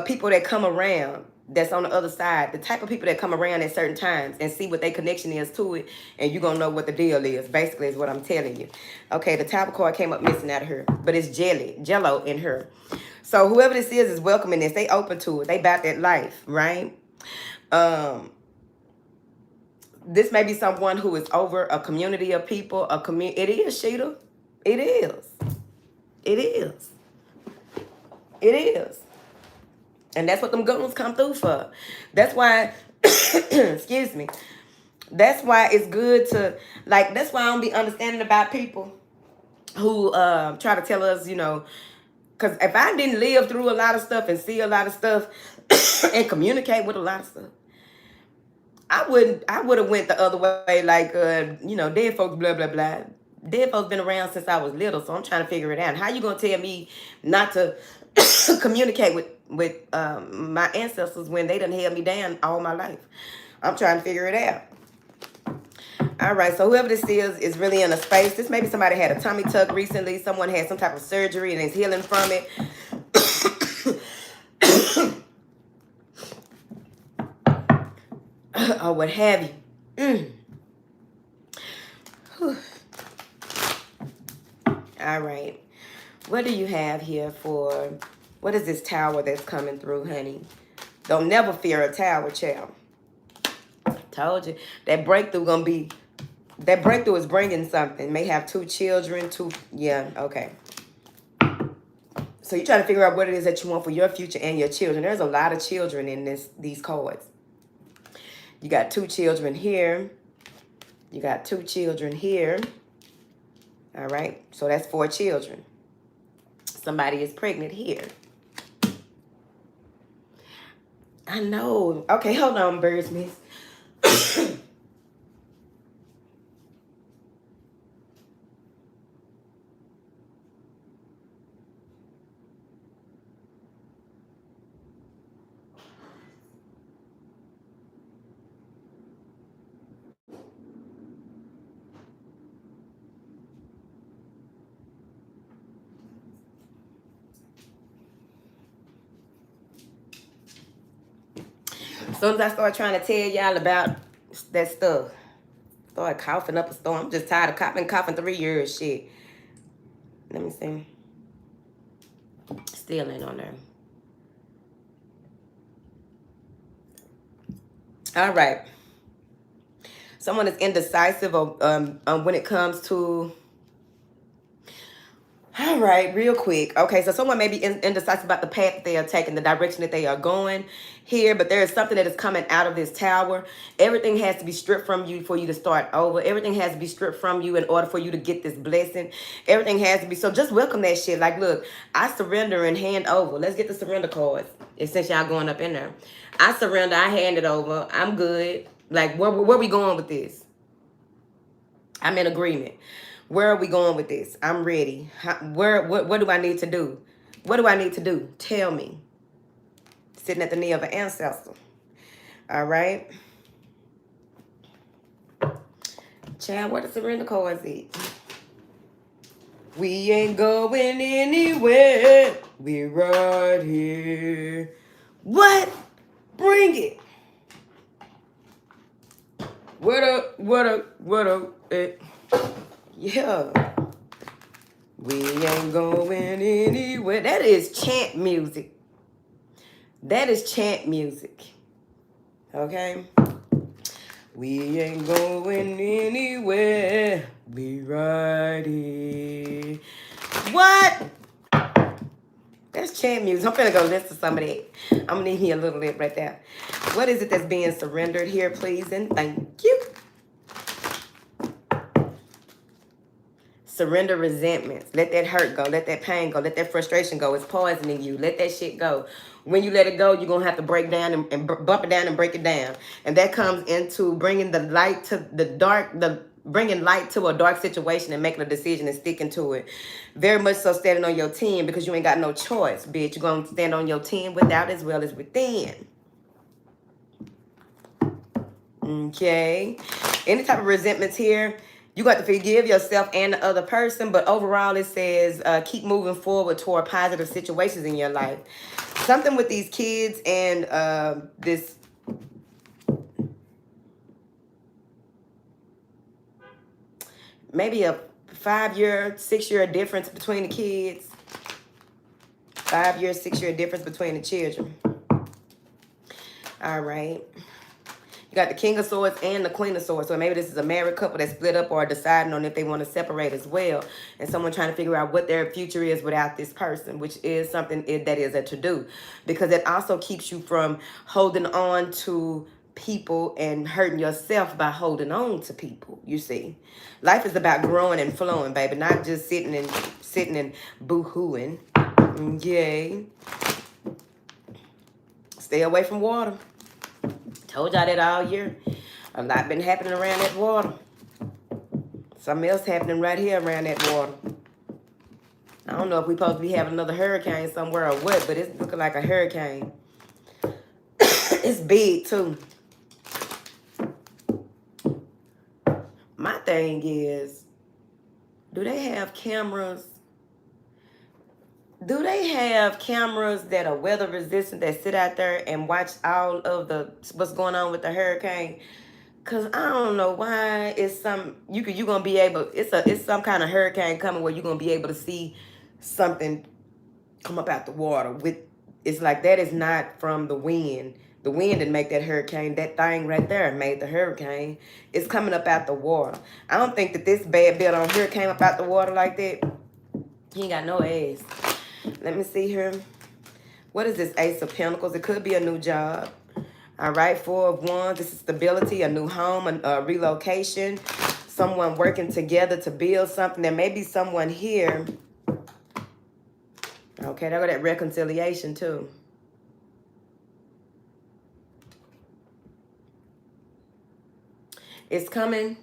people that come around that's on the other side, the type of people that come around at certain times and see what their connection is to it, and you're gonna know what the deal is, basically, is what I'm telling you. Okay, the top card came up missing out of her, but it's jello in her. So whoever this is welcoming this. They open to it. They about that life, right? This may be someone who is over a community of people, it is, Sheeta. It is. It is. It is. And that's what them goons come through for. That's why, excuse me. That's why it's good to, like, that's why I don't be understanding about people who try to tell us, because if I didn't live through a lot of stuff and see a lot of stuff and communicate with a lot of stuff, I would have went the other way, like, dead folks, blah, blah, blah. Dead folks been around since I was little, so I'm trying to figure it out. How you going to tell me not to communicate with my ancestors when they done held me down all my life? I'm trying to figure it out. All right, so whoever this is really in a space. This maybe somebody had a tummy tuck recently. Someone had some type of surgery and is healing from it. Or what have you. All right. What do you have here for... What is this tower that's coming through, honey? Don't never fear a tower, child. Told you. That breakthrough is bringing something. May have 2 children, yeah, okay. So you're trying to figure out what it is that you want for your future and your children. There's a lot of children in these cards. You got 2 children here. You got 2 children here. All right. So that's 4 children. Somebody is pregnant here. I know. Okay, hold on, birds, miss. As soon as I start trying to tell y'all about that stuff, start coughing up a storm. I'm just tired of coughing 3 years, shit. Let me see. Still ain't on there. All right. Someone is indecisive when it comes to... All right, real quick. Okay, so someone may be indecisive about the path that they are taking, the direction that they are going here, but there is something that is coming out of this tower. Everything has to be stripped from you for you to start over. Everything has to be stripped from you in order for you to get this blessing. Everything has to be... So just welcome that shit. Like, look, I surrender and hand over. Let's get the surrender cards. And since y'all going up in there. I surrender, I hand it over. I'm good. Like, where we going with this? I'm in agreement. Where are we going with this? I'm ready. What do I need to do? What do I need to do? Tell me. Sitting at the knee of an ancestor. All right. Child, what the surrender cards is? We ain't going anywhere. We right here. What? Bring it. What up? What up? What up? Yeah. We ain't going anywhere. That is chant music. That is chant music. Okay? We ain't going anywhere. Be right here. What? That's chant music. I'm finna go listen to some of that. I'm gonna need me a little bit right there. What is it that's being surrendered here, please? And thank you. Surrender resentments. Let that hurt go. Let that pain go. Let that frustration go. It's poisoning you. Let that shit go. When you let it go, you're going to have to break down and bump it down and break it down. And that comes into bringing the light to the dark, bringing light to a dark situation and making a decision and sticking to it. Very much so standing on your 10 because you ain't got no choice, bitch. You're going to stand on your 10 without as well as within. Okay. Any type of resentments here, you got to forgive yourself and the other person, but overall it says keep moving forward toward positive situations in your life. Something with these kids and this maybe a 5-year, 6-year difference between the kids. 5-year, 6-year difference between the children. All right. You got the King of Swords and the Queen of Swords. So maybe this is a married couple that split up or deciding on if they want to separate as well. And someone trying to figure out what their future is without this person, which is something that is a to-do. Because it also keeps you from holding on to people and hurting yourself by holding on to people, you see. Life is about growing and flowing, baby. Not just sitting and boo-hooing. Okay. Stay away from water. Told y'all that all year. A lot been happening around that water. Something else happening right here around that water. I don't know if we're supposed to be having another hurricane somewhere or what, but it's looking like a hurricane. It's big, too. My thing is, do they have cameras? Do they have cameras that are weather resistant that sit out there and watch all of what's going on with the hurricane? Cause I don't know why it's you're gonna be able, it's some kind of hurricane coming where you're gonna be able to see something come up out the water. It's like that is not from the wind. The wind didn't make that hurricane. That thing right there made the hurricane. It's coming up out the water. I don't think that this bad bill on here came up out the water like that. He ain't got no ass. Let me see here. What is this Ace of Pentacles? It could be a new job. All right, 4 of Wands. This is stability, a new home, a relocation. Someone working together to build something. There may be someone here. Okay, there go that reconciliation too. It's coming.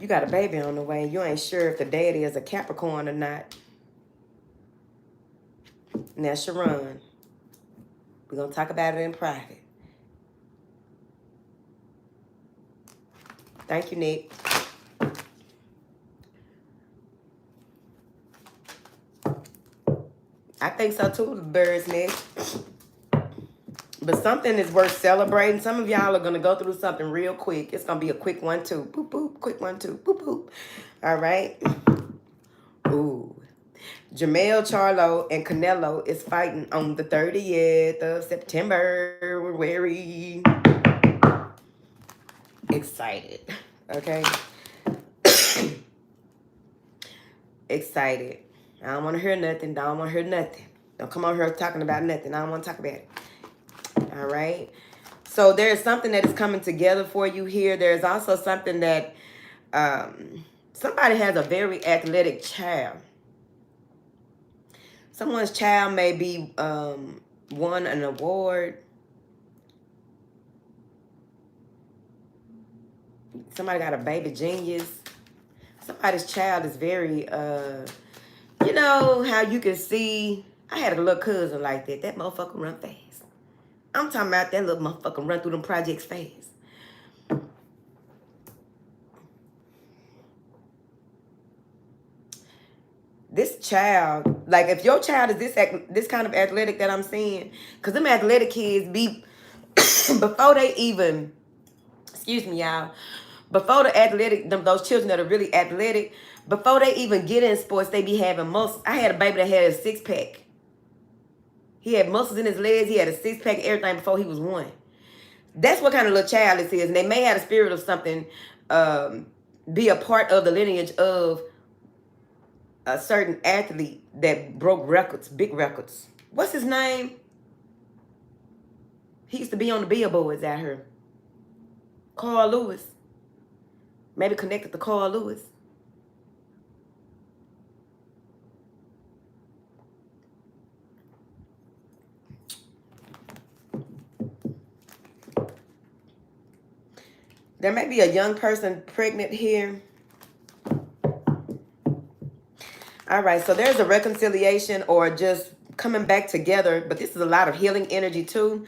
You got a baby on the way. You ain't sure if the daddy is a Capricorn or not. Now, Sharon, we're going to talk about it in private. Thank you, Nick. I think so, too, the bird's nest. But something is worth celebrating. Some of y'all are going to go through something real quick. It's going to be a quick 1, 2. Boop, boop. Quick 1, 2. Boop, boop. All right. Ooh. Jamel Charlo and Canelo is fighting on the 30th of September. We're very excited. Okay. Excited. I don't want to hear nothing. Don't want to hear nothing. Don't come on here talking about nothing. I don't want to talk about it. All right. So there's something that is coming together for you here. There's also something that somebody has a very athletic child. Someone's child may be won an award. Somebody got a baby genius. Somebody's child is very, you know how you can see. I had a little cousin like that. That motherfucker run fast. I'm talking about that little motherfucker run through them projects fast. This child, like if your child is this kind of athletic that I'm seeing, because them athletic kids be, before they even, excuse me, y'all, before the athletic, those children that are really athletic, before they even get in sports, they be having muscles. I had a baby that had a six-pack. He had muscles in his legs. He had a six-pack and everything before he was one. That's what kind of little child this is. And they may have a spirit of something, be a part of the lineage of a certain athlete that broke records, big records. What's his name? He used to be on the billboards out here. Carl Lewis. Maybe connected to Carl Lewis. There may be a young person pregnant here. All right, so there's a reconciliation or just coming back together, but this is a lot of healing energy too.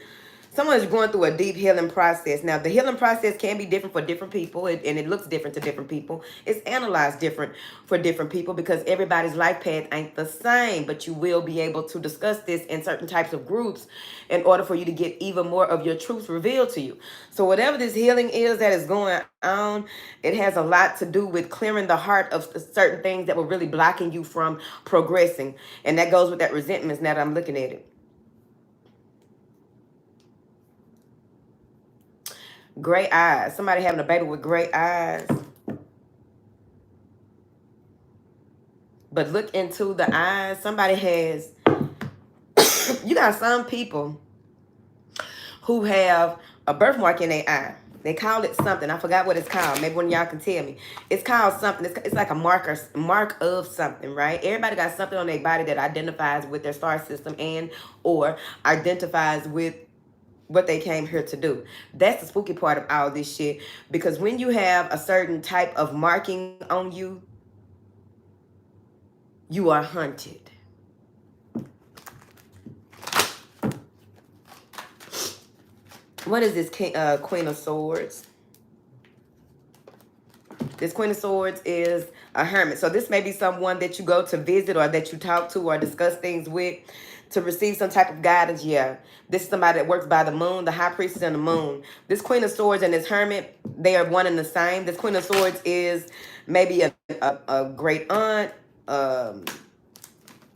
Someone is going through a deep healing process. Now, the healing process can be different for different people, and it looks different to different people. It's analyzed different for different people because everybody's life path ain't the same, but you will be able to discuss this in certain types of groups in order for you to get even more of your truth revealed to you. So whatever this healing is that is going on, it has a lot to do with clearing the heart of certain things that were really blocking you from progressing. And that goes with that resentment now that I'm looking at it. Gray eyes. Somebody having a baby with gray eyes. But look into the eyes. Somebody has... you got some people who have a birthmark in their eye. They call it something. I forgot what it's called. Maybe one of y'all can tell me. It's called something. It's like a mark of something, right? Everybody got something on their body that identifies with their star system and or identifies with what they came here to do. That's the spooky part of all this shit. Because when you have a certain type of marking on you, you are hunted. What is this Queen of Swords? This Queen of Swords is a hermit. So this may be someone that you go to visit or that you talk to or discuss things with to receive some type of guidance. Yeah. This is somebody that works by the moon, the high priestess and the moon. This Queen of Swords and this hermit, they are one and the same. This Queen of Swords is maybe a great aunt.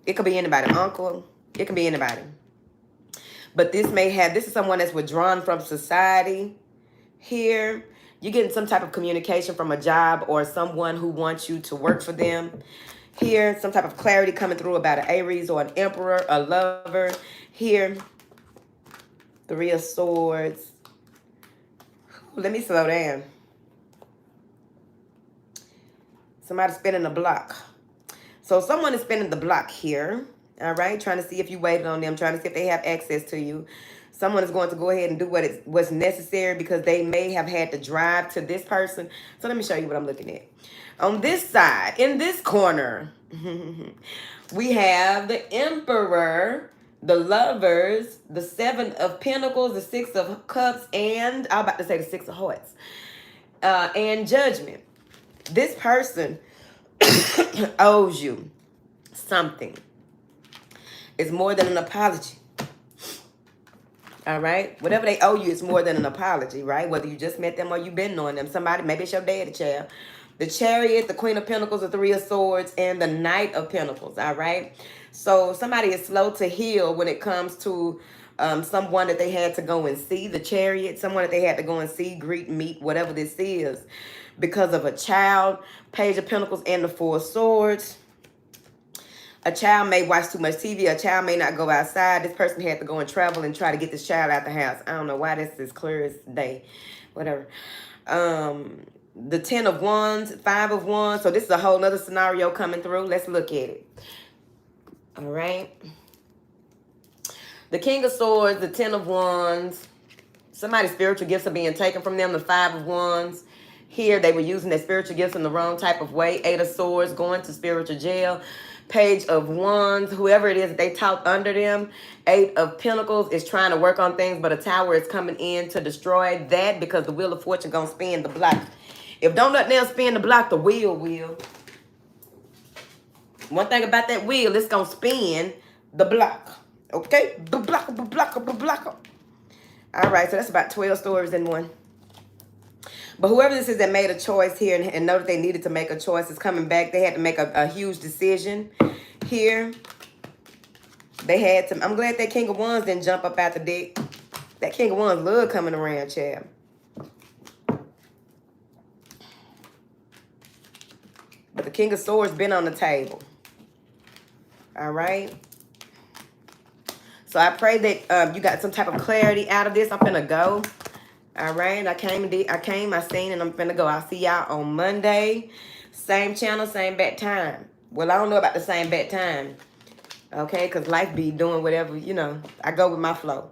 It could be anybody, uncle. It can be anybody. But this is someone that's withdrawn from society here. You're getting some type of communication from a job or someone who wants you to work for them. Here, some type of clarity coming through about an Aries or an Emperor, a lover. Here, Three of Swords. Let me slow down. Somebody's spinning the block. So someone is spinning the block here. All right, trying to see if you waited on them, trying to see if they have access to you. Someone is going to go ahead and do what's necessary because they may have had to drive to this person. So let me show you what I'm looking at. On this side, in this corner, we have the Emperor, the Lovers, the Seven of Pentacles, the Six of Cups, and I'm about to say the Six of Hearts, and Judgment. This person owes you something. It's more than an apology. All right? Whatever they owe you is more than an apology, right? Whether you just met them or you've been knowing them. Somebody, maybe it's your daddy, child. The Chariot, the Queen of Pentacles, the Three of Swords, and the Knight of Pentacles, all right? So somebody is slow to heal when it comes to someone that they had to go and see. The Chariot, someone that they had to go and see, greet, meet, whatever this is. Because of a child, Page of Pentacles, and the Four of Swords. A child may watch too much TV. A child may not go outside. This person had to go and travel and try to get this child out the house. I don't know why this is clear as day. Whatever. The Ten of Wands, Five of Wands. So this is a whole other scenario coming through. Let's look at it. All right. The King of Swords, the Ten of Wands. Somebody's spiritual gifts are being taken from them. The Five of Wands. Here, they were using their spiritual gifts in the wrong type of way. 8 of Swords, going to spiritual jail. Page of Wands, whoever it is that they taught under them. 8 of Pentacles is trying to work on things, but a Tower is coming in to destroy that because the Wheel of Fortune going to spin the block. If don't nothing else spin the block, the wheel will. One thing about that wheel, it's going to spin the block. Okay? The block, the block, the block. All right, so that's about 12 stories in one. But whoever this is that made a choice here and know that they needed to make a choice is coming back. They had to make a huge decision here. They had to. I'm glad that King of Wands didn't jump up out the deck. That King of Wands love coming around, child. But the King of Swords been on the table. All right. So I pray that you got some type of clarity out of this. I'm finna go. All right. I seen, and I'm finna go. I'll see y'all on Monday. Same channel, same bat time. Well, I don't know about the same bat time. Okay, because life be doing whatever, you know. I go with my flow.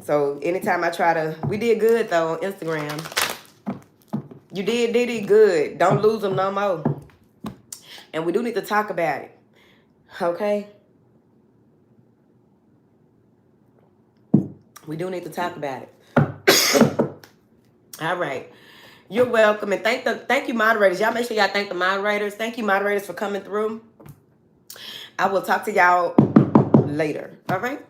So anytime I try to, we did good though on Instagram. You did good. Don't lose them no more. And we do need to talk about it. Okay? We do need to talk about it. All right. You're welcome. And thank you, moderators. Y'all make sure y'all thank the moderators. Thank you, moderators, for coming through. I will talk to y'all later. All right?